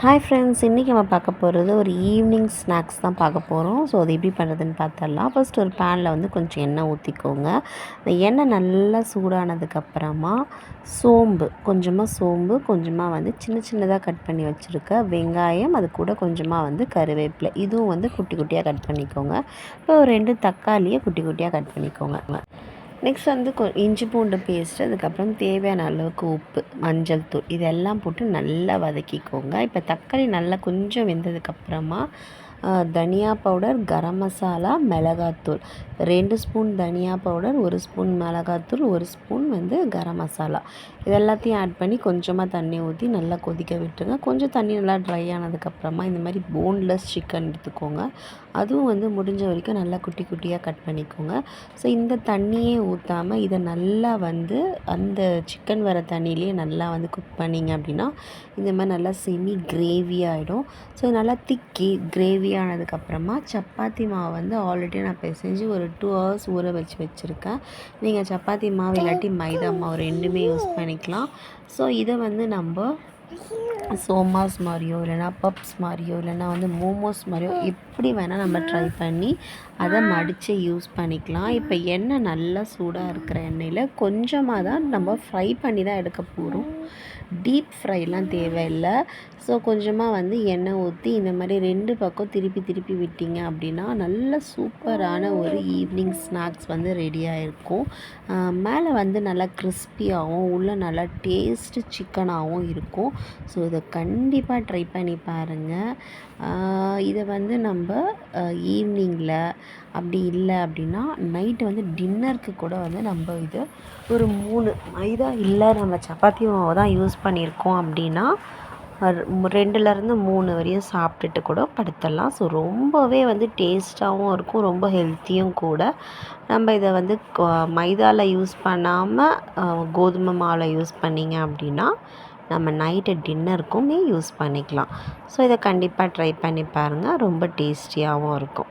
Hi friends, இன்றைக்கி நம்ம பார்க்க போகிறது ஒரு ஈவினிங் ஸ்நாக்ஸ் தான் பார்க்க போகிறோம். ஸோ அது எப்படி பண்ணுறதுன்னு பார்த்தரலாம். ஃபர்ஸ்ட் ஒரு பேனில் வந்து கொஞ்சம் எண்ணெய் ஊற்றிக்கோங்க. இந்த எண்ணெய் நல்லா சூடானதுக்கப்புறமா கொஞ்சமாக கொஞ்சமாக வந்து சின்ன சின்னதாக கட் பண்ணி வச்சுருக்க வெங்காயம், அது கூட கொஞ்சமாக வந்து கருவேப்பிலை, இதுவும் வந்து குட்டி குட்டியாக கட் பண்ணிக்கோங்க. இப்போ ஒரு 2 தக்காளியை குட்டி குட்டியாக கட் பண்ணிக்கோங்க. நெக்ஸ்ட் வந்து இஞ்சி பூண்டு பேஸ்ட்டு, அதுக்கப்புறம் தேவையான அளவுக்கு உப்பு, மஞ்சள் தூள் இதெல்லாம் போட்டு நல்லா வதக்கிக்கோங்க. இப்போ தக்காளி நல்லா கொஞ்சம் வெந்ததுக்கப்புறமா தனியா பவுடர், கரம் மசாலா, மிளகாத்தூள் 2 ஸ்பூன் தனியா பவுடர், 1 ஸ்பூன் மிளகாத்தூள், 1 ஸ்பூன் வந்து கரம் மசாலா இது எல்லாத்தையும் ஆட் பண்ணி கொஞ்சமாக தண்ணி ஊற்றி நல்லா கொதிக்க விட்டுருங்க. கொஞ்சம் தண்ணி நல்லா ட்ரை ஆனதுக்கப்புறமா இந்த மாதிரி போன்லெஸ் சிக்கன் எடுத்துக்கோங்க. அதுவும் வந்து முடிஞ்ச வரைக்கும் நல்லா குட்டி குட்டியாக கட் பண்ணிக்கோங்க. ஸோ இந்த தண்ணியே ஊற்றாமல் இதை நல்லா வந்து அந்த சிக்கன் வர தண்ணியிலே நல்லா வந்து குக் பண்ணிங்க அப்படின்னா இந்த மாதிரி நல்லா செமி கிரேவி ஆகிடும். ஸோ நல்லா திக்கி கிரேவி ஆனதுக்கப்புறமா சப்பாத்தி மாவு வந்து ஆல்ரெடி நான் பிசைஞ்சு ஒரு 2 ஹவர்ஸ் ஊற வச்சுருக்கேன். நீங்கள் சப்பாத்தி மாவு இல்லாட்டி மைதா மாவு ரெண்டுமே யூஸ் பண்ணிக்கலாம். ஸோ இதை வந்து நம்ம சோமாஸ் மாதிரியோ இல்லைனா பப்ஸ் மாதிரியோ இல்லைனா வந்து மோமோஸ் மாதிரியோ எப்படி வேணால் நம்ம ட்ரை பண்ணி அதை மடித்து யூஸ் பண்ணிக்கலாம். இப்போ எண்ணெய் நல்லா சூடாக இருக்கிற எண்ணெயில் கொஞ்சமாக தான் நம்ம ஃப்ரை பண்ணி தான் எடுக்க போகிறோம். டீப் ஃப்ரைலாம் தேவையில்லை. ஸோ கொஞ்சமாக வந்து எண்ணெய் ஊற்றி இந்த மாதிரி 2 பக்கம் திருப்பி திருப்பி விட்டிங்க அப்படின்னா நல்ல சூப்பரான ஒரு ஈவினிங் ஸ்நாக்ஸ் வந்து ரெடியாக இருக்கும். மேலே வந்து நல்லா கிறிஸ்பியாகவும் உள்ளே நல்லா டேஸ்ட்டு சிக்கனாகவும் இருக்கும். ஸோ இதை கண்டிப்பாக ட்ரை பண்ணி பாருங்கள். இதை வந்து நம்ம ஈவினிங்கில் அப்படி இல்லை அப்படின்னா நைட்டு வந்து டின்னருக்கு கூட வந்து நம்ம இது ஒரு 3 மைதா இல்லை நம்ம சப்பாத்தி மாவு தான் யூஸ் பண்ணியிருக்கோம் அப்படின்னா 2லேருந்து 3 வரையும் சாப்பிட்டுட்டு கூட படுத்துடலாம். ஸோ ரொம்பவே வந்து டேஸ்ட்டாகவும் இருக்கும், ரொம்ப ஹெல்த்தியும் கூட. நம்ம இதை வந்து மைதாவில் யூஸ் பண்ணாமல் கோதுமை மாவில் யூஸ் பண்ணிங்க அப்படின்னா நம்ம நைட்டு டின்னருக்குமே யூஸ் பண்ணிக்கலாம். ஸோ இதை கண்டிப்பாக ட்ரை பண்ணி பாருங்கள், ரொம்ப டேஸ்டியாகவும் இருக்கும்.